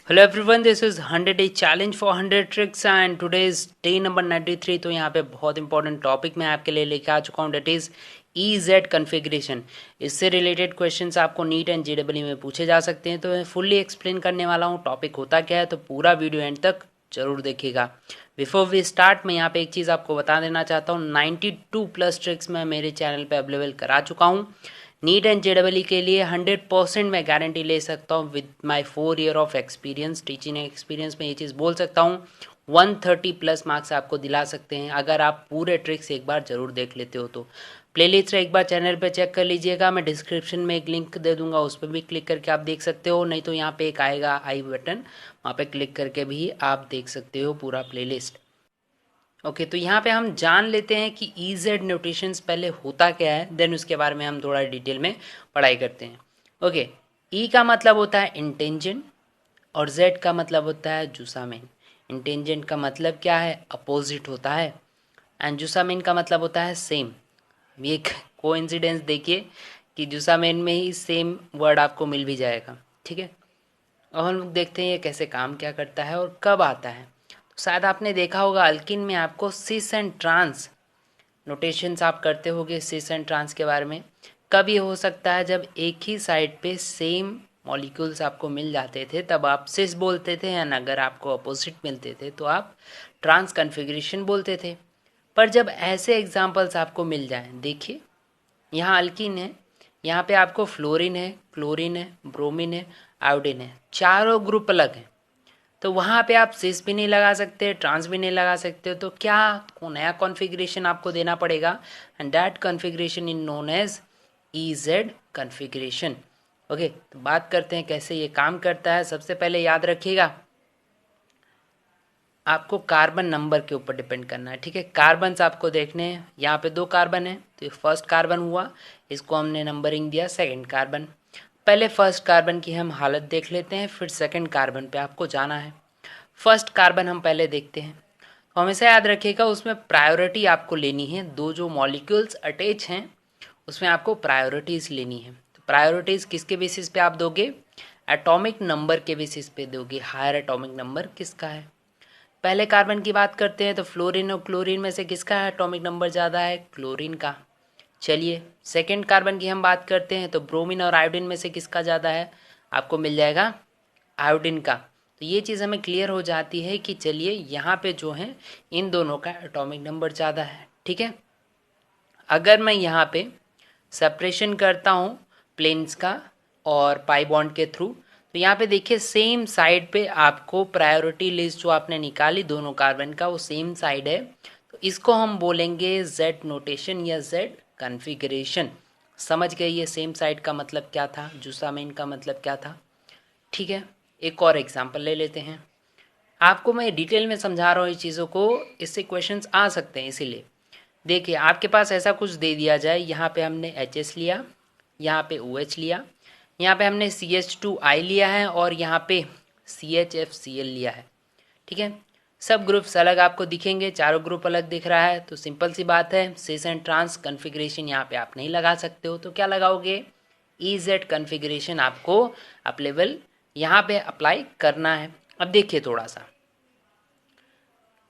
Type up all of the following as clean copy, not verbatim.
Hello everyone, this is 100 day challenge for 100 tricks and today is day number 93। तो यहाँ पे बहुत important topic मैं आपके लिए लेके आ चुका हूँ, डेट इज़ EZ कन्फिग्रेशन। इससे रिलेटेड क्वेश्चंस आपको नीट एंड JEE में पूछे जा सकते हैं, तो मैं फुल्ली एक्सप्लेन करने वाला हूँ टॉपिक होता क्या है। तो पूरा वीडियो एंड तक जरूर देखिएगा। बिफोर वी स्टार्ट, मैं यहाँ पे एक चीज़ आपको बता देना चाहता हूँ, 92+ ट्रिक्स मैं मेरे चैनल पे अवेलेबल करा चुका हूँ। नीट एंड JEE के लिए 100% मैं गारंटी ले सकता हूँ with my 4 year of experience, teaching experience में ये चीज़ बोल सकता हूँ। 130+ मार्क्स आपको दिला सकते हैं अगर आप पूरे ट्रिक्स एक बार ज़रूर देख लेते हो। तो प्लेलिस्ट एक बार चैनल पे चेक कर लीजिएगा, मैं डिस्क्रिप्शन में एक लिंक दे दूंगा, उस पर भी क्लिक करके आप देख सकते हो, नहीं तो यहाँ पे एक आएगा आई बटन, वहाँ पे क्लिक करके भी आप देख सकते हो पूरा प्लेलिस्ट। ओके, तो यहाँ पे हम जान लेते हैं कि EZ नोटेशंस पहले होता क्या है, देन उसके बारे में हम थोड़ा डिटेल में पढ़ाई करते हैं। ओके, ई का मतलब होता है इंटेंजेंट और Z का मतलब होता है जुसामेन। इंटेंजेंट का मतलब क्या है, अपोजिट होता है, एंड जुसामेन का मतलब होता है सेम। ये एक कोइंसिडेंस देखिए कि जुसामेन में ही सेम वर्ड आपको मिल भी जाएगा। ठीक है, अब हम लोग देखते हैं ये कैसे काम क्या करता है और कब आता है। तो शायद आपने देखा होगा अल्किन में आपको सिस एंड ट्रांस नोटेशंस आप करते होगे सिस एंड ट्रांस के बारे में। कब ये हो सकता है, जब एक ही साइड पे सेम मॉलिक्यूल्स आपको मिल जाते थे तब आप सिस बोलते थे, एंड अगर आपको अपोजिट मिलते थे तो आप ट्रांस कन्फिग्रेशन बोलते थे। पर जब ऐसे एग्जांपल्स आपको मिल जाएं, देखिए यहाँ अल्किन है, यहाँ पे आपको फ्लोरीन है, क्लोरीन है, ब्रोमीन है, आयोडीन है, चारों ग्रुप अलग हैं। तो वहाँ पे आप सिस भी नहीं लगा सकते, ट्रांस भी नहीं लगा सकते, तो क्या नया कॉन्फ़िगरेशन आपको देना पड़ेगा, and that configuration in known as EZ configuration. Okay, तो बात करते हैं कैसे ये काम करता है। सबसे पहले याद रखिएगा आपको कार्बन नंबर के ऊपर डिपेंड करना है। ठीक है, कार्बन्स आपको देखने हैं, यहाँ पे 2 कार्बन है, तो ये फर्स्ट कार्बन हुआ, इसको हमने नंबरिंग दिया सेकंड कार्बन। पहले फर्स्ट कार्बन की हम हालत देख लेते हैं, फिर सेकंड कार्बन पे आपको जाना है। फर्स्ट कार्बन हम पहले देखते हैं, तो हमेशा याद रखिएगा उसमें प्रायोरिटी आपको लेनी है। दो जो मॉलिक्यूल्स अटैच हैं उसमें आपको प्रायोरिटीज़ लेनी है। तो प्रायोरिटीज़ किसके बेसिस पे आप दोगे, एटॉमिक नंबर के बेसिस पे दोगे। हायर एटॉमिक नंबर किसका है, पहले कार्बन की बात करते हैं तो फ्लोरीन और क्लोरीन में से किसका एटॉमिक नंबर ज़्यादा है, क्लोरीन का। चलिए सेकेंड कार्बन की हम बात करते हैं तो ब्रोमीन और आयोडीन में से किसका ज़्यादा है, आपको मिल जाएगा आयोडीन का। तो ये चीज़ हमें क्लियर हो जाती है कि चलिए यहाँ पे जो है इन दोनों का एटॉमिक नंबर ज़्यादा है। ठीक है, अगर मैं यहाँ पे सेपरेशन करता हूँ प्लेन्स का और पाई बॉन्ड के थ्रू, तो यहाँ पे देखिए सेम साइड पे आपको प्रायोरिटी लिस्ट जो आपने निकाली दोनों कार्बन का वो सेम साइड है, तो इसको हम बोलेंगे Z नोटेशन या Z कन्फिगरेशन। समझ गए ये सेम साइड का मतलब क्या था, जुसामेन का मतलब क्या था। ठीक है, एक और एग्जांपल ले लेते हैं, आपको मैं डिटेल में समझा रहा हूँ इस चीज़ों को, इससे क्वेश्चंस आ सकते हैं। इसीलिए देखिए आपके पास ऐसा कुछ दे दिया जाए, यहाँ पे हमने HS लिया, यहाँ पे OH लिया, यहाँ पे हमने CH2I लिया है और यहाँ पे CHFCl लिया है। ठीक है, सब ग्रुप्स अलग आपको दिखेंगे, चारों ग्रुप अलग दिख रहा है, तो सिंपल सी बात है सिस एंड ट्रांस कन्फिग्रेशन यहाँ पे आप नहीं लगा सकते हो, तो क्या लगाओगे, EZ कन्फिग्रेशन आपको अप्लेबल यहाँ पे अप्लाई करना है। अब देखिए थोड़ा सा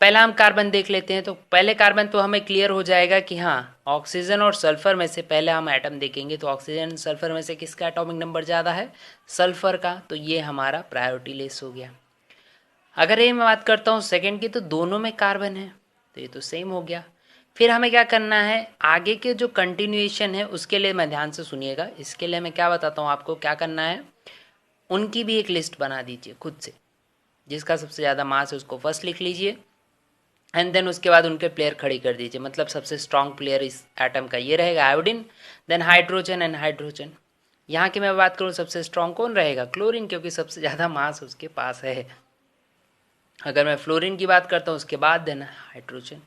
पहला हम कार्बन देख लेते हैं, तो पहले कार्बन तो हमें क्लियर हो जाएगा कि हाँ ऑक्सीजन और सल्फर में से पहले हम एटम देखेंगे, तो ऑक्सीजन सल्फर में से किसका एटॉमिक नंबर ज़्यादा है, सल्फर का, तो ये हमारा प्रायोरिटी लिस्ट हो गया। अगर ये मैं बात करता हूँ सेकंड की, तो दोनों में कार्बन है तो ये तो सेम हो गया। फिर हमें क्या करना है, आगे के जो कंटिन्यूएशन है उसके लिए मैं ध्यान से सुनिएगा, इसके लिए मैं क्या बताता हूँ आपको क्या करना है, उनकी भी एक लिस्ट बना दीजिए खुद से, जिसका सबसे ज़्यादा मास है उसको फर्स्ट लिख लीजिए, एंड देन उसके बाद उनके प्लेयर खड़ी कर दीजिए। मतलब सबसे स्ट्रॉन्ग प्लेयर इस एटम का ये रहेगा iodine, then hydrogen and hydrogen. यहाँ की मैं बात करूँ सबसे स्ट्रॉन्ग कौन रहेगा, क्लोरीन, क्योंकि सबसे ज़्यादा मास उसके पास है। अगर मैं फ्लोरीन की बात करता हूँ उसके बाद देन हाइड्रोजन।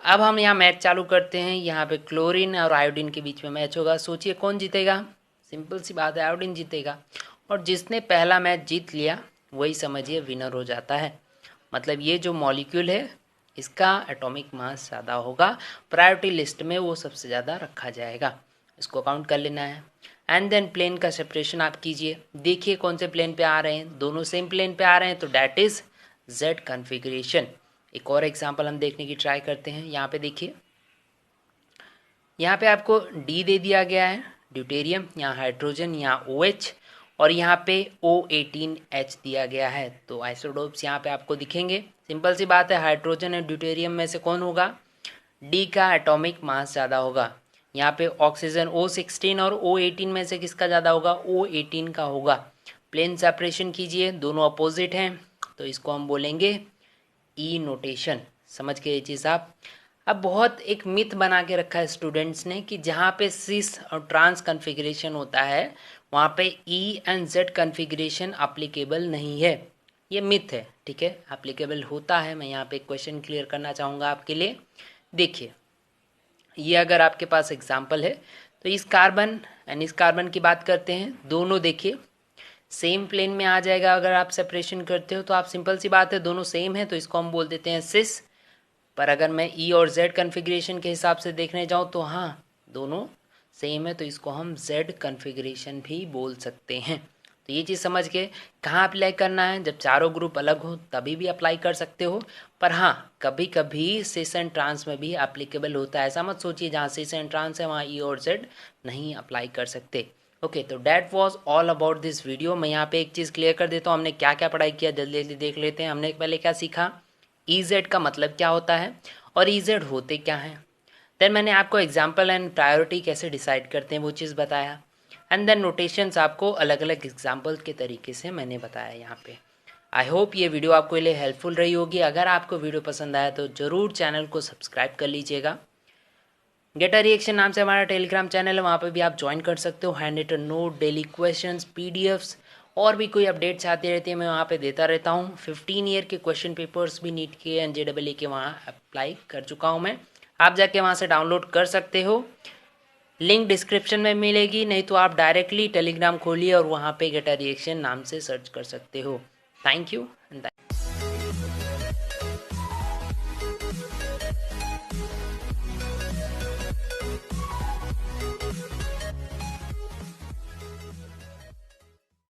अब हम यहाँ मैच चालू करते हैं, यहाँ पे क्लोरीन और आयोडीन के बीच में मैच होगा, सोचिए कौन जीतेगा, सिंपल सी बात है आयोडीन जीतेगा, और जिसने पहला मैच जीत लिया वही समझिए विनर हो जाता है। मतलब ये जो मॉलिक्यूल है इसका एटॉमिक मास ज़्यादा होगा, प्रायोरिटी लिस्ट में वो सबसे ज़्यादा रखा जाएगा, इसको काउंट कर लेना है। एंड देन प्लेन का सेपरेशन आप कीजिए, देखिए कौन से प्लेन पे आ रहे हैं, दोनों सेम प्लेन पे आ रहे हैं तो डैट इज जेड कन्फिग्रेशन। एक और एग्जांपल हम देखने की ट्राई करते हैं। यहाँ पे देखिए, यहाँ पे आपको डी दे दिया गया है ड्यूटेरियम, यहाँ हाइड्रोजन, यहाँ OH और यहाँ पे O18H दिया गया है। तो आइसोटोप्स यहाँ पे आपको दिखेंगे। सिंपल सी बात है, हाइड्रोजन और ड्यूटेरियम में से कौन होगा, डी का एटॉमिक मास ज़्यादा होगा। यहाँ पे ऑक्सीजन O16 और O18 में से किसका ज़्यादा होगा, O18 का होगा। प्लेन सेपरेशन कीजिए, दोनों अपोजिट हैं तो इसको हम बोलेंगे ई नोटेशन। समझ के ये चीज़ आप। अब बहुत एक मिथ बना के रखा है स्टूडेंट्स ने कि जहाँ पे सिस और ट्रांस कन्फिग्रेशन होता है वहाँ पे E and Z configuration applicable नहीं है। ये मिथ है, ठीक है, एप्लीकेबल होता है। मैं यहाँ पे एक क्वेश्चन क्लियर करना चाहूँगा आपके लिए। देखिए, ये अगर आपके पास एग्जाम्पल है तो इस कार्बन एंड इस कार्बन की बात करते हैं, दोनों देखिए सेम प्लेन में आ जाएगा। अगर आप सेपरेशन करते हो तो आप, सिंपल सी बात है, दोनों सेम है तो इसको हम बोल देते हैं सिस। पर अगर मैं ई और जेड कन्फिग्रेशन के हिसाब से देखने जाऊँ तो हाँ, दोनों सेम है तो इसको हम जेड कन्फिग्रेशन भी बोल सकते हैं। तो ये चीज़ समझ के कहाँ अप्लाई करना है, जब चारों ग्रुप अलग हो तभी भी अप्लाई कर सकते हो। पर हाँ, कभी कभी सिस एंड ट्रांस में भी एप्लीकेबल होता है। ऐसा मत सोचिए जहाँ सिस एंड ट्रांस है वहाँ ई और जेड नहीं अप्लाई कर सकते। ओके, तो that was all about this video. मैं यहाँ पे एक चीज़ क्लियर कर देता हूँ, हमने क्या क्या पढ़ाई किया, जल्दी जल्दी देख लेते हैं। हमने पहले क्या सीखा, ई जेड का मतलब क्या होता है और ई जेड होते क्या हैं। देन मैंने आपको एग्जाम्पल एंड प्रायोरिटी कैसे डिसाइड करते हैं वो चीज़ बताया। एंड देन नोटेशंस आपको अलग अलग एग्जाम्पल के तरीके से मैंने बताया यहाँ पे। आई होप ये वीडियो आपको लिए हेल्पफुल रही होगी। अगर आपको वीडियो पसंद आया तो ज़रूर चैनल को सब्सक्राइब कर लीजिएगा। गेट अ रिएक्शन नाम से हमारा टेलीग्राम चैनल है, वहाँ पे भी आप ज्वाइन कर सकते हो। Handwritten note, daily questions, PDFs और भी कोई अपडेट्स आती रहती है, मैं वहाँ पे देता रहता हूँ। 15 ईयर के क्वेश्चन पेपर्स भी नीट के एंड JEE के वहाँ अप्लाई कर चुका हूँ मैं। आप जाके वहाँ से डाउनलोड कर सकते हो, लिंक डिस्क्रिप्शन में मिलेगी, नहीं तो आप डायरेक्टली टेलीग्राम खोलिए और वहाँ पे गेट अ रिएक्शन नाम से सर्च कर सकते हो। Thank you.